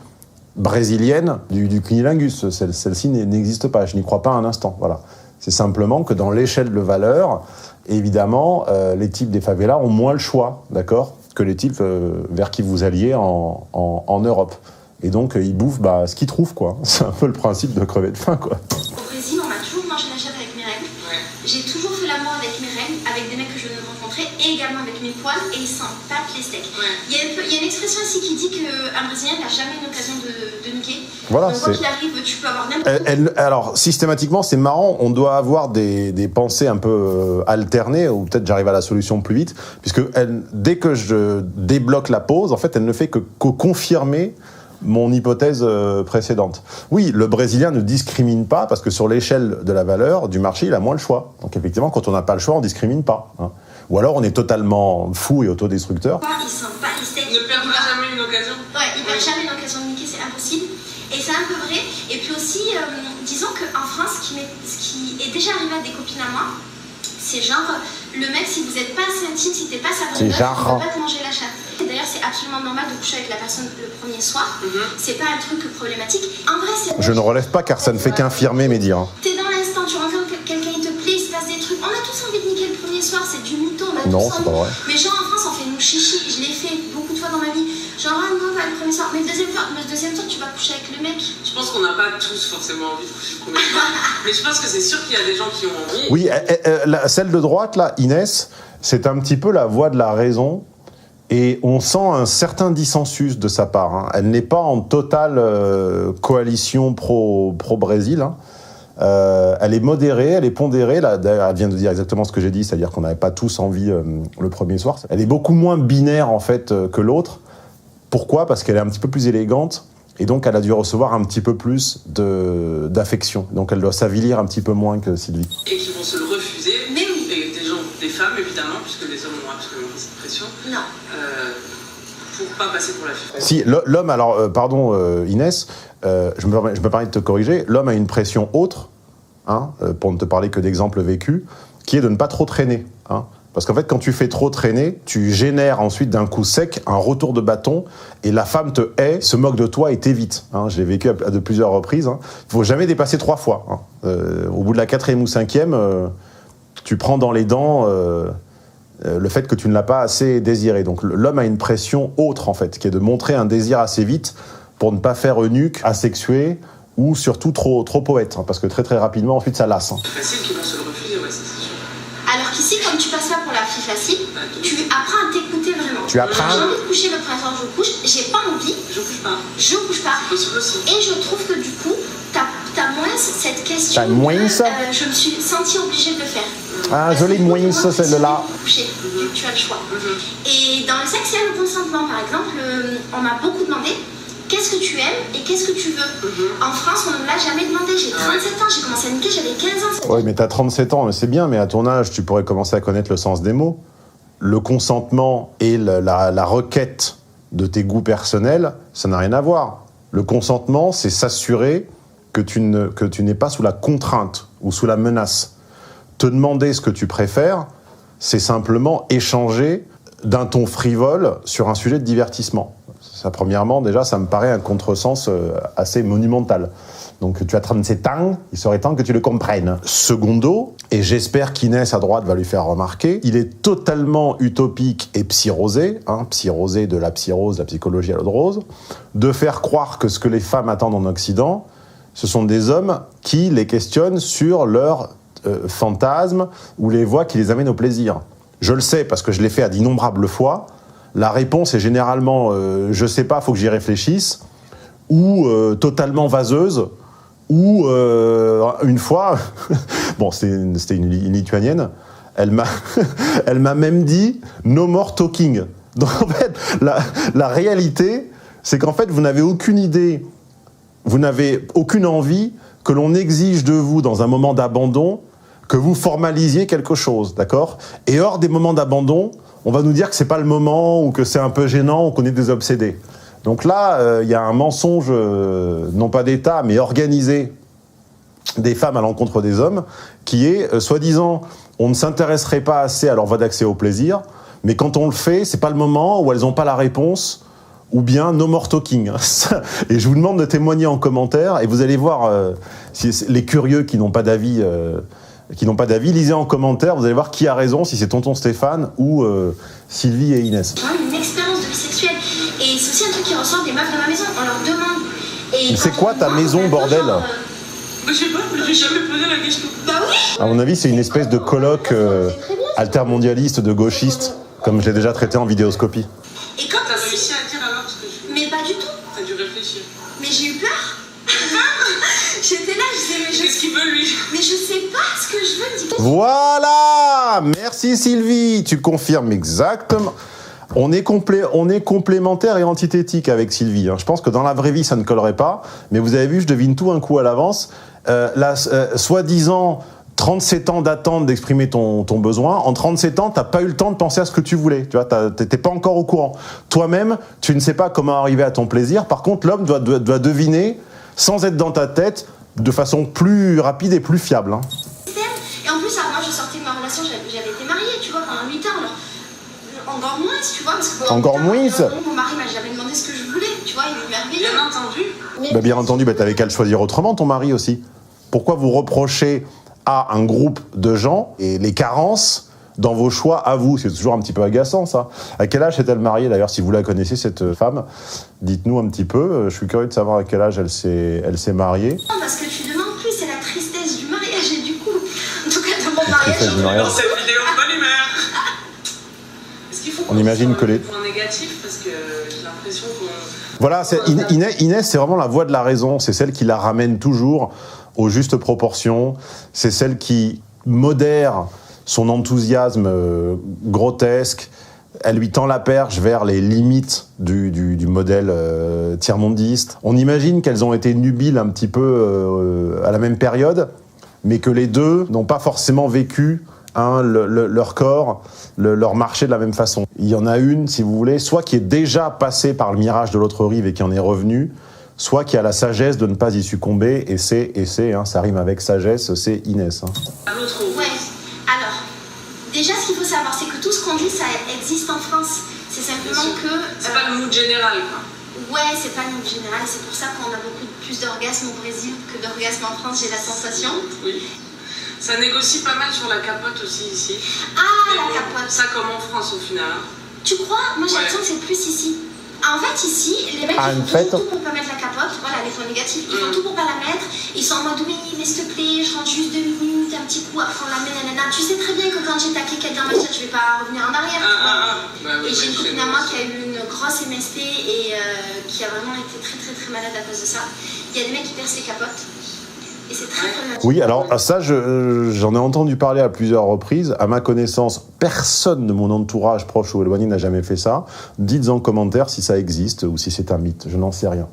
brésilienne du cunilingus. Celle-ci n'existe pas, je n'y crois pas un instant. Voilà. C'est simplement que dans l'échelle de valeur, évidemment, les types des favelas ont moins le choix, d'accord, que les types vers qui vous alliez en Europe. Et donc, ils bouffent ce qu'ils trouvent, quoi. C'est un peu le principe de crever de faim, quoi. Au Brésil, on a toujours mangé la chatte avec mes règles. Ouais. J'ai toujours fait l'amour avec mes règles, avec des mecs que je venais de rencontrer, et également avec mes poils, et ils s'en tapent les steaks. Ouais. Il y a une expression ici qui dit qu'un Brésilien n'a jamais une occasion de niquer. Voilà, donc, quoi qu'il arrive, tu peux avoir n'importe alors, systématiquement, c'est marrant, on doit avoir des pensées un peu alternées, ou peut-être j'arrive à la solution plus vite, puisque dès que je débloque la pause, en fait, elle ne fait que confirmer mon hypothèse précédente. Oui, le Brésilien ne discrimine pas, parce que sur l'échelle de la valeur du marché, il a moins le choix. Donc effectivement, quand on n'a pas le choix, on ne discrimine pas. Hein. Ou alors on est totalement fou et autodestructeur. Ils sont pas les steaks. Ne perdra jamais une occasion. Ouais, il perd jamais une occasion de niquer, c'est impossible. Et c'est un peu vrai. Et puis aussi, disons qu'en France, ce qui est déjà arrivé à des copines à moi, c'est genre, le mec, si vous n'êtes pas assez intime, si t'es pas sa bonne meuf, il ne peut pas te manger la chatte. D'ailleurs, c'est absolument normal de coucher avec la personne le premier soir. C'est pas un truc problématique. En vrai, c'est... Je ne relève pas car ça ne fait qu'infirmer mes dires. T'es dans l'instant, tu rencontres quelqu'un, il te plaît, il se passe des trucs. On a tous envie de niquer le premier soir, c'est du mytho, on a tous envie. Pas vrai. Mais genre en France, on fait nous chichi, je l'ai fait beaucoup de fois dans ma vie. Genre, ah non, pas le premier soir. Mais le deuxième soir, tu vas coucher avec le mec. Je pense qu'on n'a pas tous forcément envie de coucher le premier soir. Mais je pense que c'est sûr qu'il y a des gens qui ont envie. Oui, celle de droite, là, Inès, c'est un petit peu la voix de la raison. Et on sent un certain dissensus de sa part. Hein. Elle n'est pas en totale coalition pro-Brésil. Hein. Elle est modérée, elle est pondérée. Là, elle vient de dire exactement ce que j'ai dit, c'est-à-dire qu'on n'avait pas tous envie le premier soir. Elle est beaucoup moins binaire, en fait, que l'autre. Pourquoi ? Parce qu'elle est un petit peu plus élégante. Et donc, elle a dû recevoir un petit peu plus d'affection. Donc, elle doit s'avilir un petit peu moins que Sylvie. Et qui vont se le refuser. Mais oui. Et des femmes, évidemment, puisque les hommes ont absolument pas cette pression. Non. pour pas passer pour la fille. Si, l'homme, alors, pardon Inès, je me permets de te corriger, l'homme a une pression autre, hein, pour ne te parler que d'exemples vécus, qui est de ne pas trop traîner. Hein. Parce qu'en fait, quand tu fais trop traîner, tu génères ensuite d'un coup sec un retour de bâton et la femme te hait, se moque de toi et t'évite. Hein. Je l'ai vécu à de plusieurs reprises. Hein. Il ne faut jamais dépasser 3 fois. Hein. Au bout de la 4e ou 5e, tu prends dans les dents le fait que tu ne l'as pas assez désiré. Donc l'homme a une pression autre, en fait, qui est de montrer un désir assez vite pour ne pas faire eunuque, asexué ou surtout trop poète. Hein, parce que très très rapidement, ensuite, ça lasse. Hein. C'est facile qu'ils vont se le refuser, ouais, ça c'est sûr. Alors qu'ici, comme tu passes pas pour la fille facile, tu apprends à t'écouter vraiment. Tu apprends. J'ai envie de coucher le printemps, je couche. J'ai pas envie. Je couche pas. Je couche pas. C'est possible aussi. Et je trouve que du coup, t'as moins cette question. T'as moins ça je me suis sentie obligée de le faire. Ah, je l'ai moins ça, celle-là. Coucher, vu que tu as le choix. Et dans le sexe, il y a le consentement. Par exemple, on m'a beaucoup demandé qu'est-ce que tu aimes et qu'est-ce que tu veux. En France, on ne me l'a jamais demandé. J'ai 37 ans, j'ai commencé à niquer, j'avais 15 ans. Oui, mais t'as 37 ans, c'est bien, mais à ton âge, tu pourrais commencer à connaître le sens des mots. Le consentement et la requête de tes goûts personnels, ça n'a rien à voir. Le consentement, c'est s'assurer que tu n'es pas sous la contrainte ou sous la menace. Te demander ce que tu préfères, c'est simplement échanger d'un ton frivole sur un sujet de divertissement. Ça, premièrement, déjà, ça me paraît un contresens assez monumental. Donc, tu as 37 ans, il serait temps que tu le comprennes. Secondo, et j'espère qu'Inès à droite va lui faire remarquer, il est totalement utopique et psyrosé, hein, psyrosé de la psyrose, la psychologie à l'eau de rose, de faire croire que ce que les femmes attendent en Occident, ce sont des hommes qui les questionnent sur leurs fantasmes ou les voies qui les amènent au plaisir. Je le sais parce que je l'ai fait à d'innombrables fois. La réponse est généralement je sais pas, faut que j'y réfléchisse, ou totalement vaseuse, ou une fois, bon, c'était une Lituanienne, elle m'a même dit no more talking. Donc en fait, la réalité, c'est qu'en fait, vous n'avez aucune idée, vous n'avez aucune envie que l'on exige de vous dans un moment d'abandon que vous formalisiez quelque chose, d'accord ? Et hors des moments d'abandon, on va nous dire que c'est pas le moment, ou que c'est un peu gênant, ou qu'on est des obsédés. Donc là, y a un mensonge, non pas d'État, mais organisé des femmes à l'encontre des hommes, qui est, soi-disant, on ne s'intéresserait pas assez à leur voie d'accès au plaisir, mais quand on le fait, c'est pas le moment, ou elles n'ont pas la réponse, ou bien no more talking. Et je vous demande de témoigner en commentaire, et vous allez voir, si les curieux qui n'ont pas d'avis... lisez en commentaire, vous allez voir qui a raison, si c'est tonton Stéphane ou Sylvie et Inès. Une expérience de vie sexuelle. Et c'est aussi un truc qui ressort des meufs de ma maison. On leur demande. Et c'est quoi ta maison, bordel ? Je sais pas, je vais jamais poser la question. Bah oui. À mon avis, c'est une espèce de colloque altermondialiste de gauchistes, comme je l'ai déjà traité en vidéoscopie. Et quand T'as réussi à dire alors ce que je... Mais pas du tout. T'as dû réfléchir. Mais j'ai eu peur. J'étais là, je disais, mais Qu'est-ce qu'il veut lui? mais je sais pas ce que je veux. Dis-moi. Voilà ! Merci Sylvie, tu confirmes exactement. On est complémentaires et antithétiques avec Sylvie. Hein. Je pense que dans la vraie vie, ça ne collerait pas. Mais vous avez vu, je devine tout un coup à l'avance. Soi-disant 37 ans d'attente d'exprimer ton besoin. En 37 ans, t'as pas eu le temps de penser à ce que tu voulais. Tu vois, t'étais pas encore au courant. Toi-même, tu ne sais pas comment arriver à ton plaisir. Par contre, l'homme doit deviner, sans être dans ta tête, de façon plus rapide et plus fiable. Hein. Et en plus, alors moi, je sortais de ma relation, j'avais été mariée, tu vois, pendant 8 ans. Alors, encore moins, tu vois, parce que pendant Encore 8 ans, moins mon mari m'a jamais demandé ce que je voulais, tu vois, il est merveilleux. Bien entendu. Bah, bien entendu, t'avais qu'à le choisir autrement, ton mari aussi. Pourquoi vous reprochez à un groupe de gens et les carences dans vos choix à vous? C'est toujours un petit peu agaçant, ça. À quel âge est-elle mariée, d'ailleurs, si vous la connaissez, cette femme? Dites-nous un petit peu. Je suis curieux de savoir à quel âge elle s'est mariée. Non, parce que tu demandes plus, c'est la tristesse du mariage et du couple. En tout cas, de mon mariage. Dans cette vidéo, bonne humeur. Est-ce qu'il faut qu'on imagine que les points négatifs parce que j'ai l'impression qu'on... Voilà, Inès, c'est vraiment la voix de la raison. C'est celle qui la ramène toujours aux justes proportions. C'est celle qui modère son enthousiasme grotesque. Elle lui tend la perche vers les limites du modèle tiers-mondiste. On imagine qu'elles ont été nubiles un petit peu à la même période, mais que les deux n'ont pas forcément vécu leur corps, leur marché de la même façon. Il y en a une, si vous voulez, soit qui est déjà passée par le mirage de l'autre rive et qui en est revenue, soit qui a la sagesse de ne pas y succomber, et c'est ça rime avec sagesse, c'est Inès. Ouais, alors, déjà ce qu'il faut savoir, c'est que tout ce qu'on dit, ça existe en France. C'est simplement que... C'est pas le mood général, quoi. Ouais, c'est pas le mood général, c'est pour ça qu'on a beaucoup plus d'orgasmes au Brésil que d'orgasmes en France, j'ai la sensation. Oui. Ça négocie pas mal sur la capote aussi ici. Ah, la capote. Ça comme en France au final. Hein. Tu crois? Moi j'ai l'impression que c'est plus ici. En fait, ici, les mecs ils font tout pour pas mettre la capote. Voilà, les points négatifs. Ils font tout pour pas la mettre. Ils sont en mode oui, mais s'il te plaît, je rentre juste 2 minutes, un petit coup, après on la met, nanana. Tu sais très bien que quand j'ai taqué quelqu'un dans ma tête, je vais pas revenir en arrière. Et j'ai une copine à moi qui a eu une grosse MST et qui a vraiment été très très très malade à cause de ça. Il y a des mecs qui percent les capotes. Et c'est très problématique. Oui, alors ça, j'en ai entendu parler à plusieurs reprises. À ma connaissance, personne de mon entourage proche ou éloigné n'a jamais fait ça. Dites en commentaire si ça existe ou si c'est un mythe. Je n'en sais rien.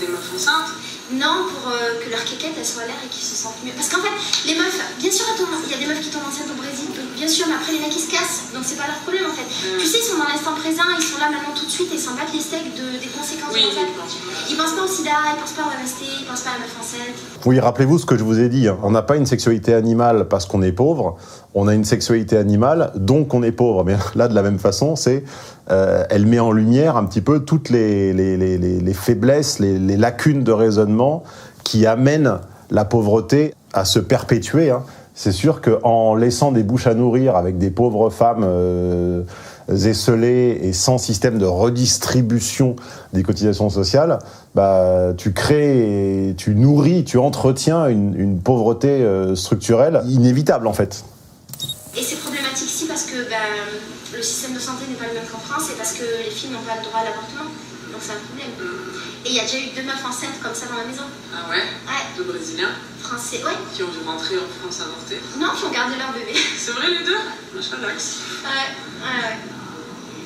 Des meufs enceintes? Non, pour que leur quéquette elle soit à l'air et qu'ils se sentent mieux. Parce qu'en fait, les meufs, bien sûr, il y a des meufs qui tombent enceintes au Brésil, bien sûr, mais après les mecs ils se cassent, donc c'est pas leur problème en fait. Tu sais, ils sont dans l'instant présent, ils sont là maintenant tout de suite et ils s'en battent les steaks des conséquences de leurs actes. Ils pensent pas au sida, ils pensent pas au MST, ils pensent pas à la meuf enceinte. Oui, rappelez-vous ce que je vous ai dit. On n'a pas une sexualité animale parce qu'on est pauvre. On a une sexualité animale, donc on est pauvre. Mais là, de la même façon, elle met en lumière un petit peu toutes les faiblesses, les lacunes de raisonnement qui amènent la pauvreté à se perpétuer. Hein. C'est sûr qu'en laissant des bouches à nourrir avec des pauvres femmes esselées et sans système de redistribution des cotisations sociales, tu crées, tu nourris, tu entretiens une pauvreté structurelle inévitable en fait. Et c'est problématique ici parce que le système de santé n'est pas le même qu'en France et parce que les filles n'ont pas le droit à l'avortement. Donc c'est un problème. Et il y a déjà eu 2 meufs enceintes comme ça dans la maison. Ah ouais? Ouais. 2 Brésiliens? Français, ouais. Qui ont dû rentrer en France avorter? Non, qui ont gardé leur bébé. C'est vrai les deux? Machalax. Ouais.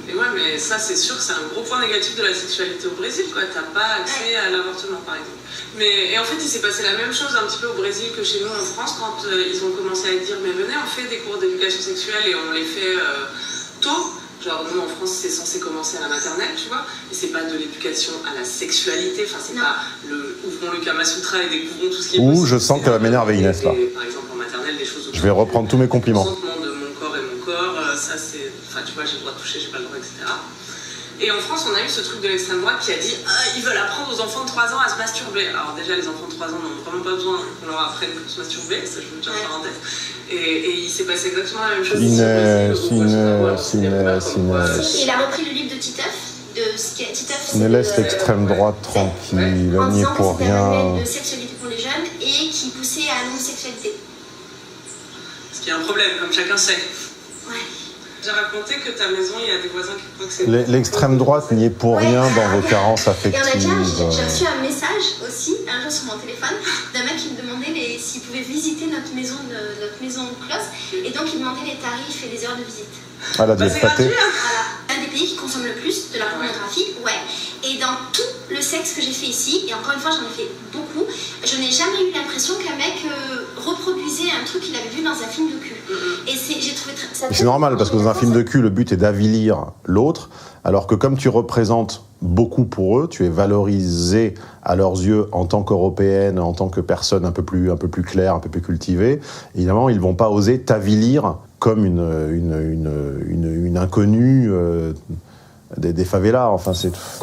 Et ouais, mais ça c'est sûr que c'est un gros point négatif de la sexualité au Brésil, quoi. T'as pas accès à l'avortement par exemple. Et en fait, il s'est passé la même chose un petit peu au Brésil que chez nous en France quand ils ont commencé à dire mais venez, on fait des cours d'éducation sexuelle et on les fait tôt. Genre nous en France c'est censé commencer à la maternelle, tu vois, et c'est pas de l'éducation à la sexualité, enfin c'est pas ouvrons le Kama Sutra et découvrons tout ce qui est possible. Je sens qu'elle va m'énerver Inès là. Par exemple en maternelle, des choses. Je vais reprendre tous mes compliments. De mon corps et mon corps, ça c'est, enfin tu vois, j'ai le droit de toucher, j'ai pas le droit, etc. Et en France, on a eu ce truc de l'extrême droite qui a dit ils veulent apprendre aux enfants de 3 ans à se masturber. Alors déjà, les enfants de 3 ans n'ont vraiment pas besoin qu'on leur apprenne à se masturber, ça je veux dire en parenthèse. Et il s'est passé exactement la même chose ici au Brésil. Il a repris le livre de Titeuf. Titeuf, ne laisse l'extrême droite tranquille, en n'y est disant que pour c'était un rien. manuel de sexualité pour les jeunes et qui poussait à l'homosexualité. Ce qui est un problème, comme chacun sait. Ouais. J'ai raconté que ta maison, il y a des voisins qui croient que c'est... L'extrême droite n'y est pour rien dans vos carences affectives. Et j'ai reçu un message aussi, un jour sur mon téléphone, d'un mec qui me demandait s'il pouvait visiter notre maison close. Et donc il demandait les tarifs et les heures de visite. Ah, la dû être gratuit, hein. Voilà. Un des pays qui consomme le plus de la pornographie, Et dans tout le sexe que j'ai fait ici, et encore une fois j'en ai fait beaucoup, je n'ai jamais eu l'impression qu'un mec reproduisait un truc qu'il avait vu dans un film de cul. Et j'ai trouvé ça... C'est normal, parce que dans un film de cul, le but est d'avilir l'autre, alors que comme tu représentes beaucoup pour eux, tu es valorisé à leurs yeux en tant qu'européenne, en tant que personne un peu plus claire, un peu plus cultivée. Évidemment, ils ne vont pas oser t'avilir comme une inconnue des favelas. Enfin,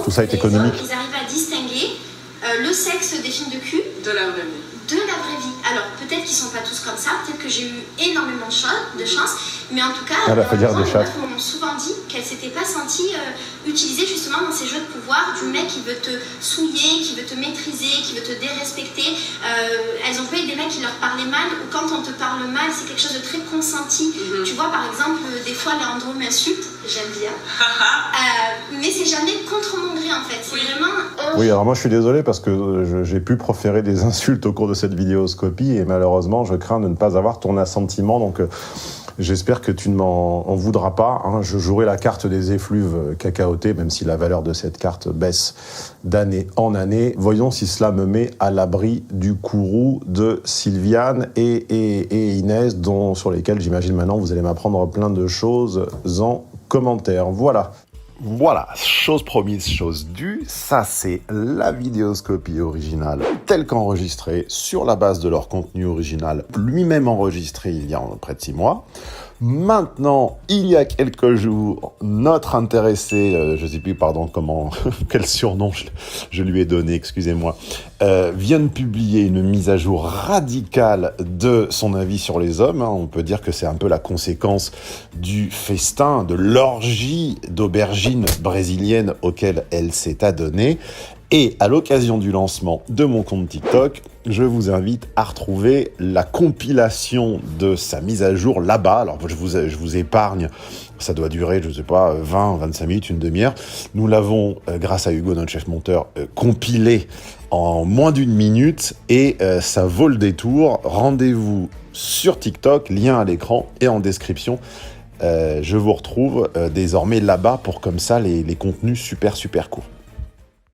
tout ça est économique. Ils arrivent à distinguer le sexe des films de cul de la vraie vie. Alors, peut-être qu'ils sont pas tous comme ça, peut-être que j'ai eu énormément de chance, mais en tout cas, elle a fait dire des chats. On m'a souvent dit qu'elle s'était pas sentie utilisée justement dans ces jeux de pouvoir du mec qui veut te souiller, qui veut te maîtriser, qui veut te dérespecter. Elles ont pas eu des mecs qui leur parlaient mal, ou quand on te parle mal, c'est quelque chose de très consenti. Tu vois, par exemple, des fois, Léandro m'insulte, j'aime bien, mais c'est jamais contre mon gré en fait, c'est vraiment... Oui, alors moi je suis désolé parce que j'ai pu proférer des insultes au cours de cette vidéoscopie et malheureusement je crains de ne pas avoir ton assentiment, donc J'espère que tu ne m'en voudras pas. Hein. Je jouerai la carte des effluves cacaotées, même si la valeur de cette carte baisse d'année en année. Voyons si cela me met à l'abri du courroux de Sylviane et Inès, sur lesquels j'imagine maintenant vous allez m'apprendre plein de choses en commentaire. Voilà, chose promise, chose due, ça c'est la vidéoscopie originale telle qu'enregistrée sur la base de leur contenu original, lui-même enregistré il y a près de 6 mois. Maintenant, il y a quelques jours, notre intéressé, je sais plus, quel surnom je lui ai donné, excusez-moi, vient de publier une mise à jour radicale de son avis sur les hommes. On peut dire que c'est un peu la conséquence du festin, de l'orgie d'aubergines brésiliennes auquel elle s'est adonnée. Et à l'occasion du lancement de mon compte TikTok, je vous invite à retrouver la compilation de sa mise à jour là-bas. Alors je vous épargne, ça doit durer, 20, 25 minutes, une demi-heure. Nous l'avons, grâce à Hugo, notre chef monteur, compilé en moins d'1 minute et ça vaut le détour. Rendez-vous sur TikTok, lien à l'écran et en description. Je vous retrouve désormais là-bas pour comme ça les contenus super courts.